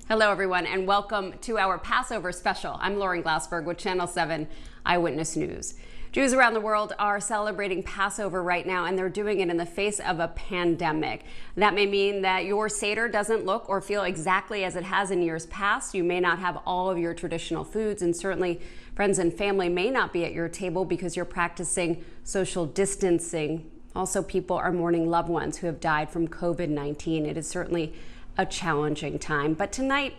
Hello, everyone, and welcome to our Passover special. I'm Lauren Glassberg with Channel 7 Eyewitness News. Jews around the world are celebrating Passover right now, and they're doing it in the face of a pandemic. That may mean that your Seder doesn't look or feel exactly as it has in years past. You may not have all of your traditional foods, and certainly friends and family may not be at your table because you're practicing social distancing. Also, people are mourning loved ones who have died from COVID-19. It is certainly a challenging time. But tonight,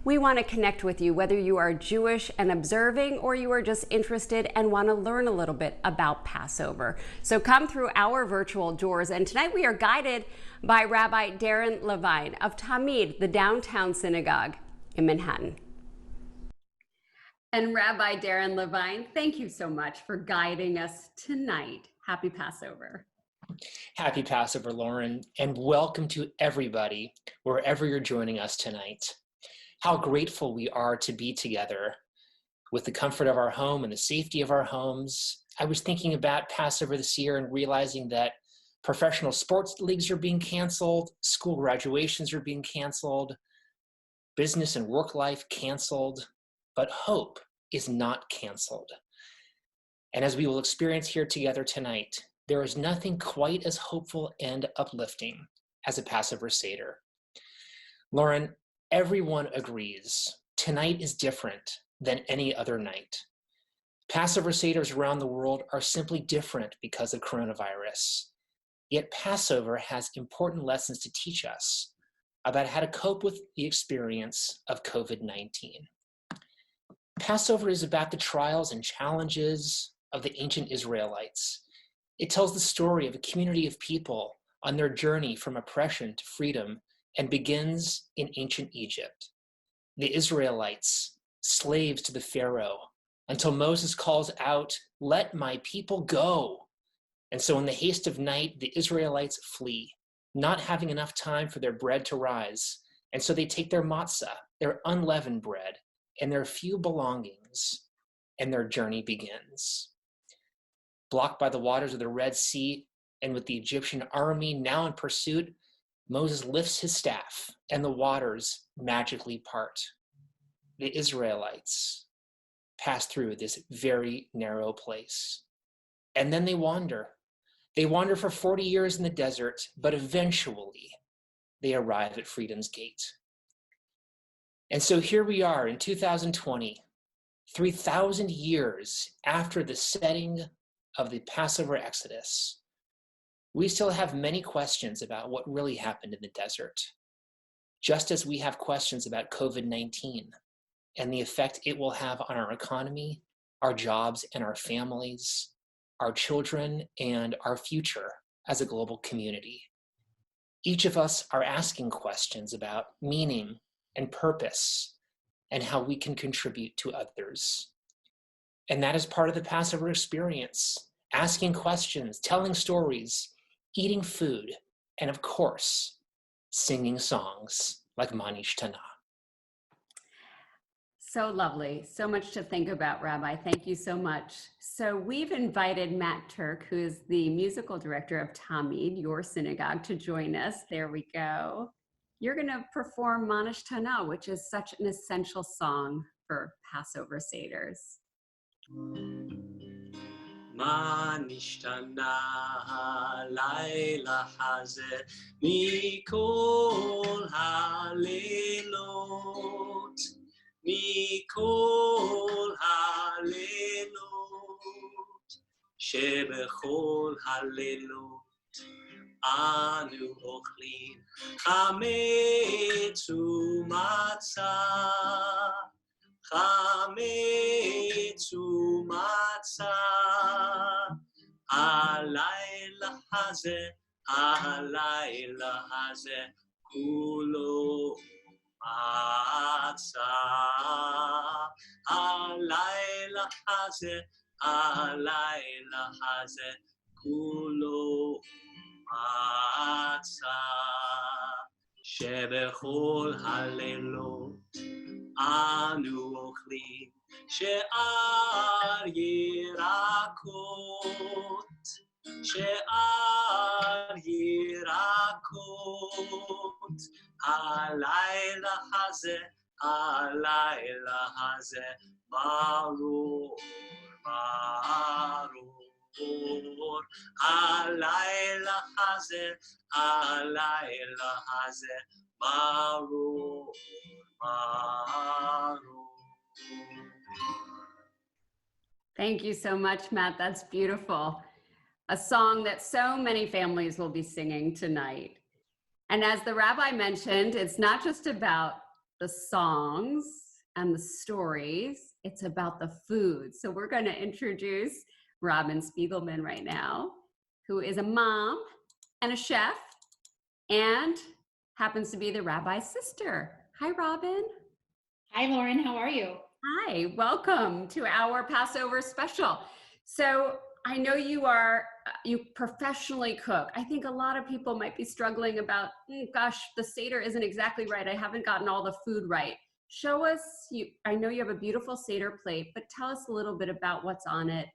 we want to connect with you, whether you are Jewish and observing or you are just interested and want to learn a little bit about Passover. So come through our virtual doors. And tonight we are guided by Rabbi Darren Levine of Tamid, the downtown synagogue in Manhattan. And Rabbi Darren Levine, thank you so much for guiding us tonight. Happy Passover. Happy Passover, Lauren, and welcome to everybody, wherever you're joining us tonight. How grateful we are to be together with the comfort of our home and the safety of our homes. I was thinking about Passover this year and realizing that professional sports leagues are being canceled, school graduations are being canceled, business and work life canceled, but hope is not canceled. And as we will experience here together tonight, there is nothing quite as hopeful and uplifting as a Passover Seder. Lauren, everyone agrees tonight is different than any other night. Passover Seders around the world are simply different because of coronavirus. Yet Passover has important lessons to teach us about how to cope with the experience of COVID-19. Passover is about the trials and challenges of the ancient Israelites. It tells the story of a community of people on their journey from oppression to freedom and begins in ancient Egypt. The Israelites, slaves to the Pharaoh, until Moses calls out, "Let my people go." And so in the haste of night, the Israelites flee, not having enough time for their bread to rise. And so they take their matzah, their unleavened bread, and their few belongings, and their journey begins. Blocked by the waters of the Red Sea, and with the Egyptian army now in pursuit, Moses lifts his staff, and the waters magically part. The Israelites pass through this very narrow place. And then they wander. They wander for 40 years in the desert, but eventually they arrive at freedom's gate. And so here we are in 2020, 3,000 years after the setting of the Passover Exodus. We still have many questions about what really happened in the desert, just as we have questions about COVID-19 and the effect it will have on our economy, our jobs and our families, our children, and our future as a global community. Each of us are asking questions about meaning and purpose and how we can contribute to others. And that is part of the Passover experience, asking questions, telling stories, eating food, and of course, singing songs like Manish Tana. So lovely. So much to think about, Rabbi. Thank you so much. So we've invited Matt Turk, who is the musical director of Tamid, your synagogue, to join us. There we go. You're going to perform Manish Tana, which is such an essential song for Passover Seders. מה נשתנה הלילה הזה מכל הלילות, מכל הלילות, שבכל הלילות אנו אוכלים חמץ ומצה, חמץ ומצה. הלילה הזה, כולו מצה. הלילה הזה, כולו מצה. שבכל הלילות אנו אוכלים שאר ירקות, שער ירקות, הלילה הזה, הלילה הזה, ברור, ברור, הלילה הזה, הלילה הזה, ברור, ברור. Thank you so much, Matt. That's beautiful. A song that so many families will be singing tonight. And as the rabbi mentioned, it's not just about the songs and the stories, it's about the food. So we're going to introduce Robin Spiegelman right now, who is a mom and a chef and happens to be the rabbi's sister. Hi, Robin. Hi, Lauren. How are you? Hi, welcome to our Passover special. So I know you professionally cook. I think a lot of people might be struggling about, gosh, the Seder isn't exactly right. I haven't gotten all the food right. Show us, I know you have a beautiful Seder plate, but tell us a little bit about what's on it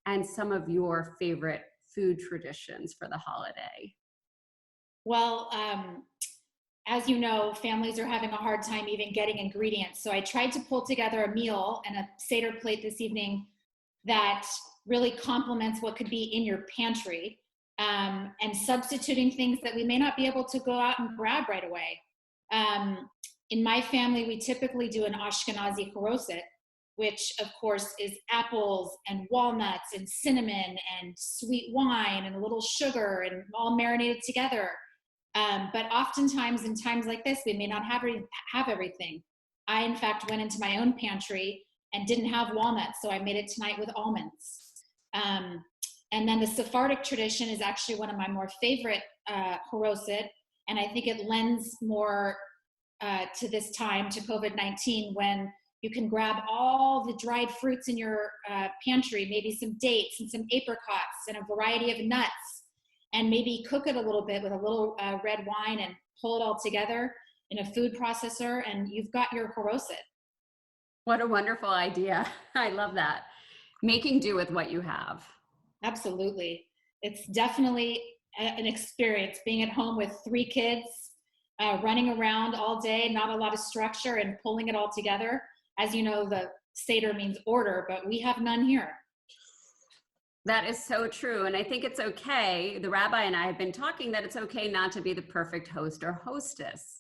and some of your favorite food traditions for the holiday. Well, as you know, families are having a hard time even getting ingredients. So I tried to pull together a meal and a Seder plate this evening that really complements what could be in your pantry, and substituting things that we may not be able to go out and grab right away. In my family, we typically do an Ashkenazi haroset, which of course is apples and walnuts and cinnamon and sweet wine and a little sugar and all marinated together. But oftentimes in times like this, we may not have everything. I, in fact, went into my own pantry and didn't have walnuts, so I made it tonight with almonds. And then the Sephardic tradition is actually one of my more favorite haroset, and I think it lends more to this time, to COVID-19, when you can grab all the dried fruits in your pantry, maybe some dates and some apricots and a variety of nuts, and maybe cook it a little bit with a little red wine and pull it all together in a food processor, and you've got your haroset. What a wonderful idea. I love that. Making do with what you have. Absolutely. It's definitely an experience being at home with 3 kids, running around all day, not a lot of structure, and pulling it all together. As you know, the Seder means order, but we have none here. That is so true. And I think it's okay. The rabbi and I have been talking that it's okay not to be the perfect host or hostess.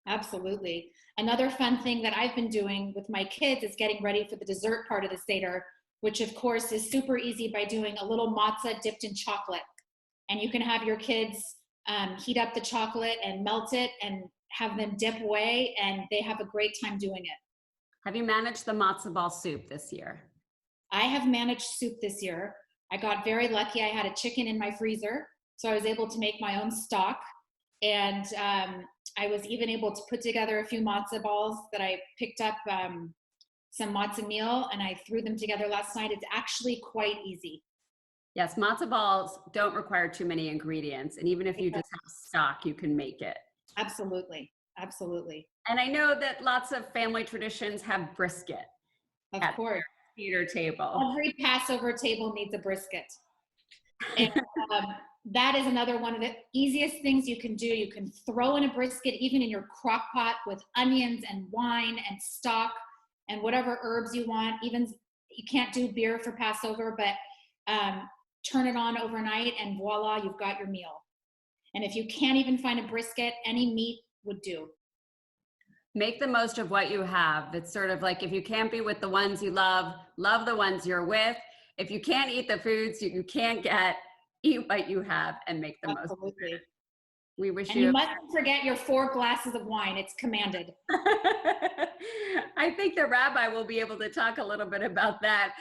Absolutely. Another fun thing that I've been doing with my kids is getting ready for the dessert part of the Seder, which of course is super easy by doing a little matzah dipped in chocolate. And you can have your kids heat up the chocolate and melt it and have them dip away, and they have a great time doing it. Have you managed the matzo ball soup this year? I have managed soup this year. I got very lucky. I had a chicken in my freezer, so I was able to make my own stock. And I was even able to put together a few matzo balls that I picked up some matzo meal, and I threw them together last night. It's actually quite easy. Yes, matzo balls don't require too many ingredients. And even if you just have stock, you can make it. Absolutely. Absolutely. And I know that lots of family traditions have brisket. Of course. Seder table. Every Passover table needs a brisket. And that is another one of the easiest things you can do. You can throw in a brisket even in your crock pot with onions and wine and stock and whatever herbs you want. Even you can't do beer for Passover, but turn it on overnight and voila, you've got your meal. And if you can't even find a brisket, any meat would do. Make the most of what you have. It's sort of like, if you can't be with the ones you love, love the ones you're with. If you can't eat the foods you can't get, eat what you have and make the most of it. We wish you mustn't forget your 4 glasses of wine. It's commanded. I think the rabbi will be able to talk a little bit about that,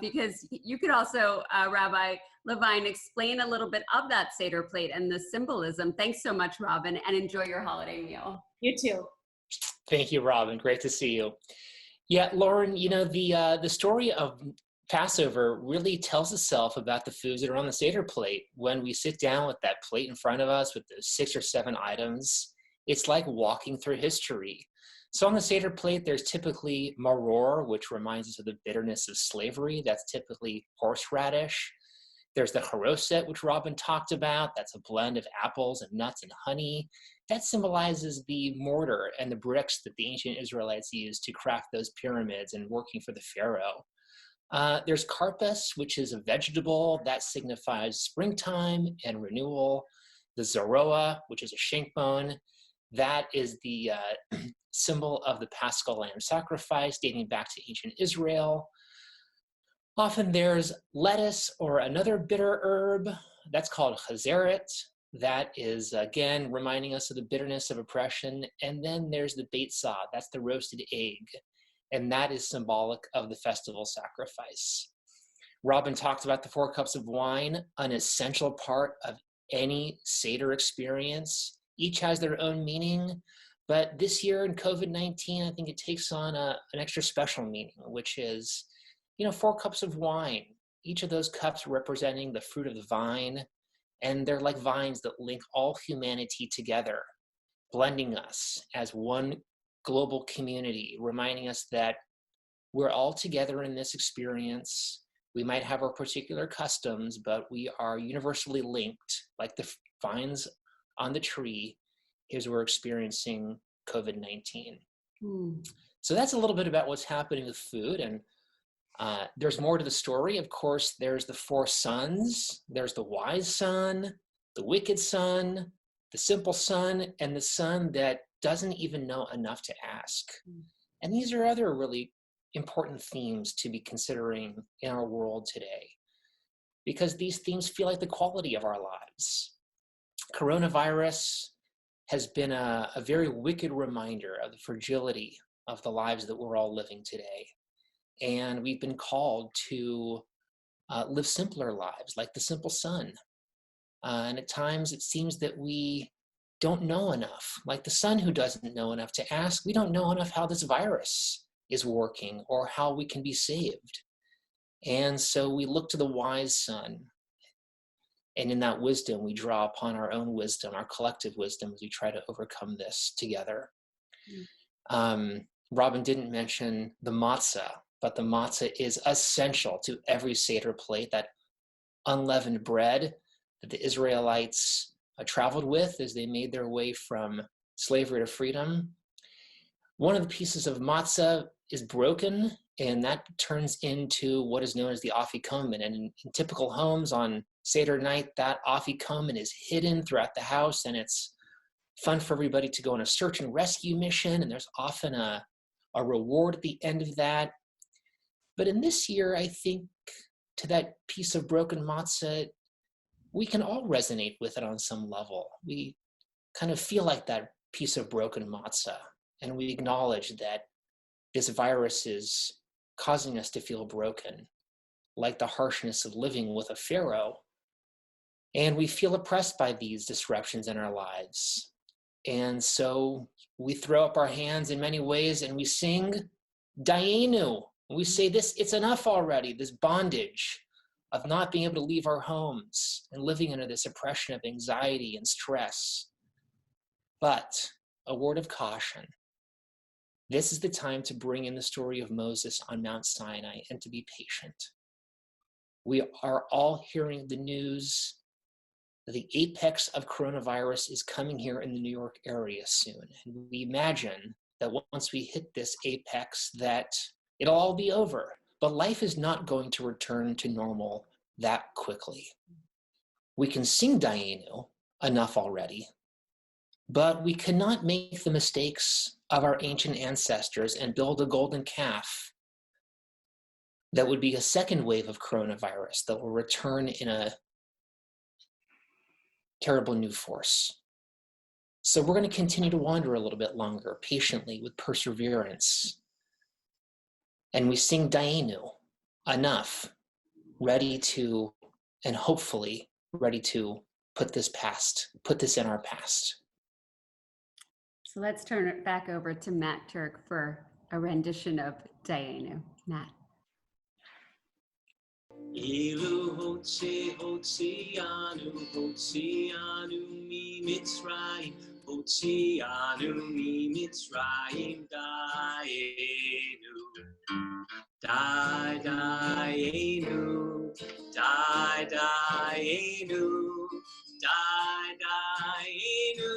because you could also, Rabbi Levine, explain a little bit of that Seder plate and the symbolism. Thanks so much, Robin, and enjoy your holiday meal. You too. Thank you, Robin. Great to see you. Yeah, Lauren, you know, the story of Passover really tells itself about the foods that are on the Seder plate. When we sit down with that plate in front of us with those 6 or 7 items, it's like walking through history. So on the Seder plate, there's typically maror, which reminds us of the bitterness of slavery. That's typically horseradish. There's the haroset, which Robin talked about. That's a blend of apples and nuts and honey. That symbolizes the mortar and the bricks that the ancient Israelites used to craft those pyramids and working for the pharaoh. There's karpas, which is a vegetable that signifies springtime and renewal. The zoroa, which is a shank bone, that is the symbol of the Paschal lamb sacrifice dating back to ancient Israel. Often there's lettuce or another bitter herb that's called chazeret. That is, again, reminding us of the bitterness of oppression. And then there's the beitzah, that's the roasted egg. And that is symbolic of the festival sacrifice. Robin talked about the 4 cups of wine, an essential part of any Seder experience. Each has their own meaning, but this year in COVID-19, I think it takes on an extra special meaning, which is, 4 cups of wine, each of those cups representing the fruit of the vine, and they're like vines that link all humanity together, blending us as one global community, reminding us that we're all together in this experience. We might have our particular customs, but we are universally linked, like the vines on the tree, as we're experiencing COVID-19. So that's a little bit about what's happening with food. And there's more to the story. Of course, there's the 4 sons. There's the wise son, the wicked son, the simple son, and the son that doesn't even know enough to ask. And these are other really important themes to be considering in our world today, because these themes feel like the quality of our lives. Coronavirus has been a very wicked reminder of the fragility of the lives that we're all living today. And we've been called to live simpler lives, like the simple son. And at times it seems that we don't know enough, like the son who doesn't know enough to ask. We don't know enough how this virus is working or how we can be saved. And so we look to the wise son. And in that wisdom, we draw upon our own wisdom, our collective wisdom, as we try to overcome this together. Robin didn't mention the matzah, but the matzah is essential to every Seder plate, that unleavened bread that the Israelites traveled with as they made their way from slavery to freedom. One of the pieces of matzah is broken, and that turns into what is known as the afikomen. And in typical homes on Seder night, that afikomen is hidden throughout the house, and it's fun for everybody to go on a search and rescue mission, and there's often a reward at the end of that. But in this year, I think to that piece of broken matzah, we can all resonate with it on some level. We kind of feel like that piece of broken matzah, and we acknowledge that this virus is causing us to feel broken, like the harshness of living with a pharaoh. And we feel oppressed by these disruptions in our lives. And so we throw up our hands in many ways and we sing Dayenu. We say this, it's enough already, this bondage of not being able to leave our homes and living under this oppression of anxiety and stress. But a word of caution. This is the time to bring in the story of Moses on Mount Sinai and to be patient. We are all hearing the news that the apex of coronavirus is coming here in the New York area soon. And we imagine that once we hit this apex, that it'll all be over. But life is not going to return to normal that quickly. We can sing Dayenu enough already, but we cannot make the mistakes of our ancient ancestors and build a golden calf that would be a second wave of coronavirus that will return in a terrible new force. So we're going to continue to wander a little bit longer, patiently, with perseverance. And we sing Dayenu enough, ready to, and hopefully ready to put this in our past. So let's turn it back over to Matt Turk for a rendition of Dayenu. Matt. Ilu hotzianu mi Mitzrayim, hotzianu mi Mitzrayim, Dayenu, Dayenu, die, Dainu, die, Dainu,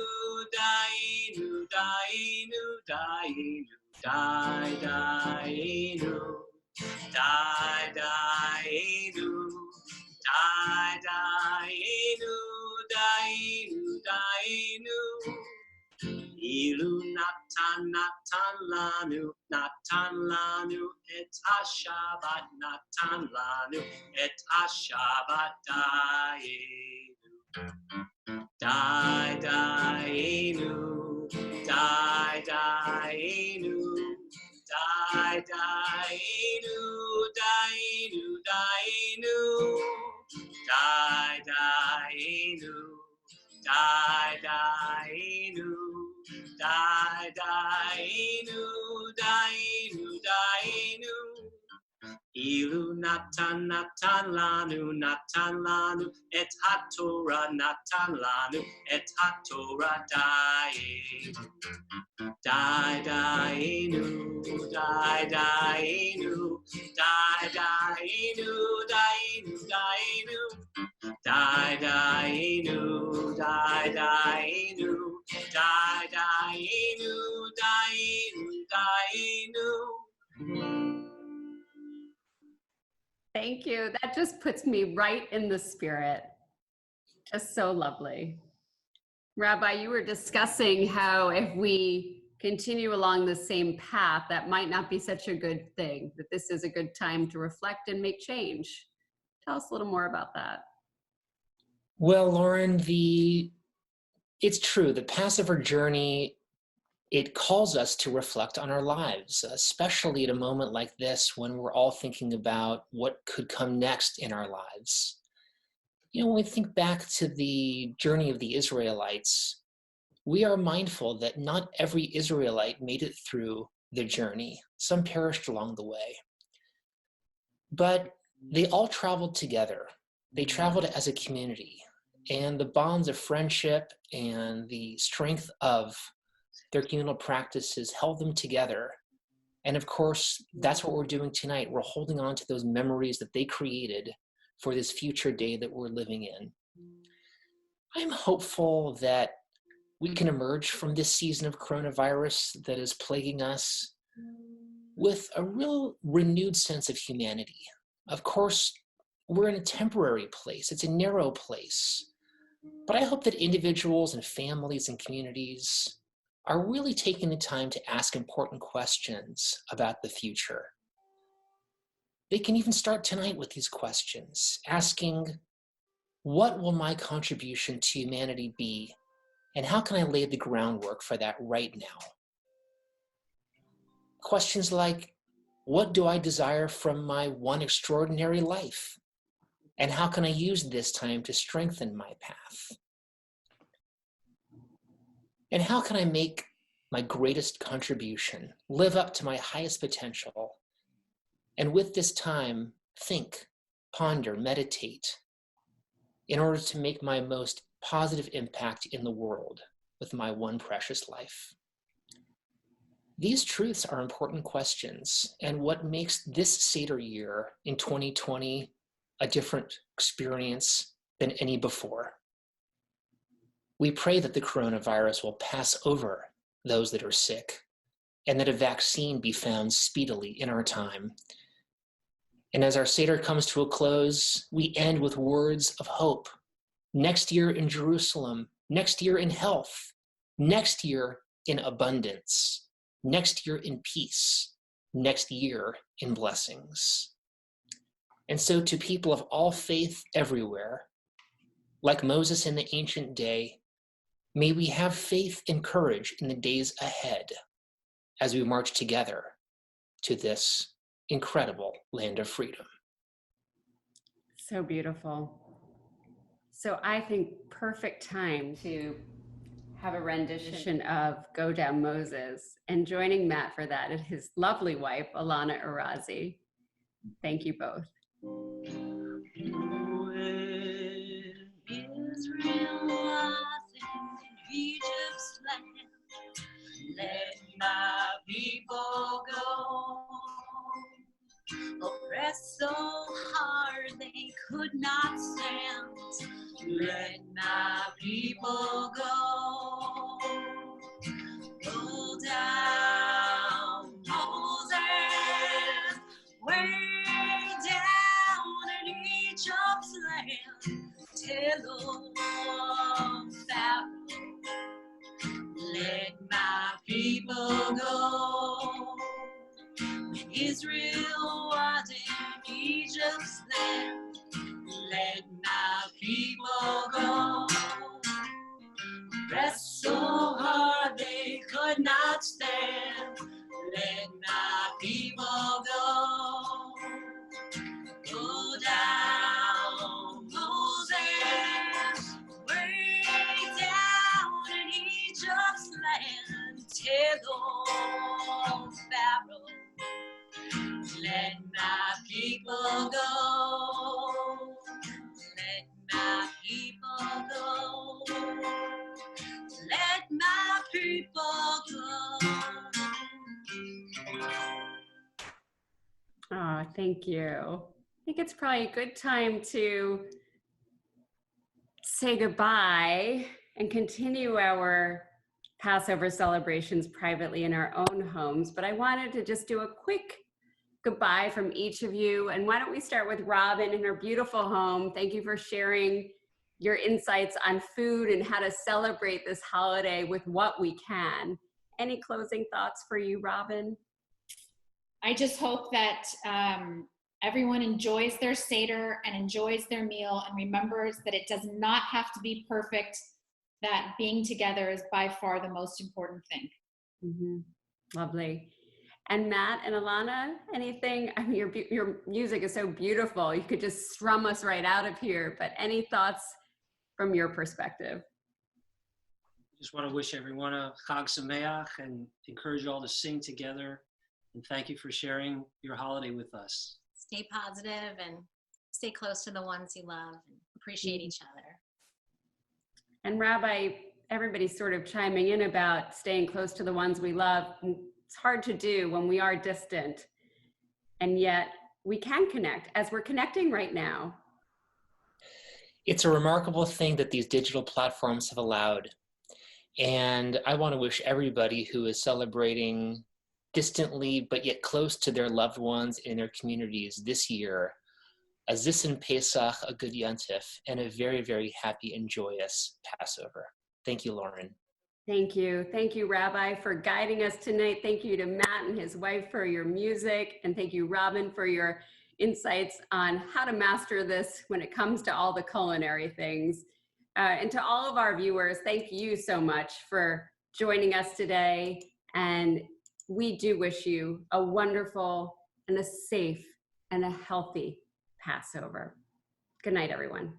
Dainu, Dainu, Dainu, die, Dainu, die, Dainu, die, Dainu, Dainu, Dainu. Ilu natan natan lanu et hashabat natan lanu et hashabat daenu. Die, Dainu, die, Dainu, die, Dainu, Dainu, Dainu, die, Dainu, die, Dainu, die, Dainu, Dainu, Dainu. Ilu natan natan lanu et haTorah natan lanu et haTorah daenu. Die, Dainu, die, Dainu, die, Dainu, Dainu, Dainu. Die, Dainu, die, Dainu, die, Dainu, Dainu, Dainu. Thank you. That just puts me right in the spirit. Just so lovely. Rabbi, you were discussing how if we continue along the same path, that might not be such a good thing, that this is a good time to reflect and make change. Tell us a little more about that. Well, Lauren, it's true. The Passover journey, it calls us to reflect on our lives, especially at a moment like this when we're all thinking about what could come next in our lives. You know, when we think back to the journey of the Israelites, we are mindful that not every Israelite made it through the journey. Some perished along the way. But they all traveled together. They traveled as a community, and the bonds of friendship and the strength of their communal practices held them together. And of course, that's what we're doing tonight. We're holding on to those memories that they created for this future day that we're living in. I'm hopeful that we can emerge from this season of coronavirus that is plaguing us with a real renewed sense of humanity. Of course, we're in a temporary place. It's a narrow place. But I hope that individuals and families and communities are really taking the time to ask important questions about the future. They can even start tonight with these questions, asking, what will my contribution to humanity be, and how can I lay the groundwork for that right now? Questions like, what do I desire from my one extraordinary life? And how can I use this time to strengthen my path? And how can I make my greatest contribution, live up to my highest potential, and with this time, think, ponder, meditate, in order to make my most positive impact in the world with my one precious life? These truths are important questions, and what makes this Seder year in 2020 a different experience than any before. We pray that the coronavirus will pass over those that are sick, and that a vaccine be found speedily in our time. And as our Seder comes to a close, we end with words of hope. Next year in Jerusalem, next year in health, next year in abundance, next year in peace, next year in blessings. And so to people of all faith everywhere, like Moses in the ancient day, may we have faith and courage in the days ahead as we march together to this incredible land of freedom. So beautiful. So I think perfect time to have a rendition of Go Down Moses, and joining Matt for that is his lovely wife, Alana Arazi. Thank you both. When Israel was in Egypt's land, let my people go. Oppressed so hard they could not stand. Let my people go. Go down, Moses, way down in Egypt's land. Tell Pharaoh, let my people go. When Israel was in Egypt's land, let my people go. Pressed so hard they could not stand. Let my people go. Go down, Moses, way down in Egypt's land. Tell Pharaoh, let my people go. Let my people go. Let my people go. Oh, thank you. I think it's probably a good time to say goodbye and continue our Passover celebrations privately in our own homes. But I wanted to just do a quick goodbye from each of you. And why don't we start with Robin in her beautiful home. Thank you for sharing your insights on food and how to celebrate this holiday with what we can. Any closing thoughts for you, Robin? I just hope that everyone enjoys their Seder and enjoys their meal and remembers that it does not have to be perfect, that being together is by far the most important thing. Mm-hmm. Lovely. And Matt and Alana, anything? I mean, your music is so beautiful. You could just strum us right out of here, but any thoughts from your perspective? Just want to wish everyone a Chag Sameach and encourage you all to sing together. And thank you for sharing your holiday with us. Stay positive and stay close to the ones you love and appreciate each other. And Rabbi, everybody's sort of chiming in about staying close to the ones we love. It's hard to do when we are distant, and yet we can connect as we're connecting right now. It's a remarkable thing that these digital platforms have allowed. And I want to wish everybody who is celebrating distantly but yet close to their loved ones in their communities this year a Zissin Pesach, a good Yontif, and a very, very happy and joyous Passover. Thank you, Lauren. Thank you. Thank you, Rabbi, for guiding us tonight. Thank you to Matt and his wife for your music. And thank you, Robin, for your insights on how to master this when it comes to all the culinary things. And to all of our viewers, thank you so much for joining us today. And we do wish you a wonderful and a safe and a healthy Passover. Good night, everyone.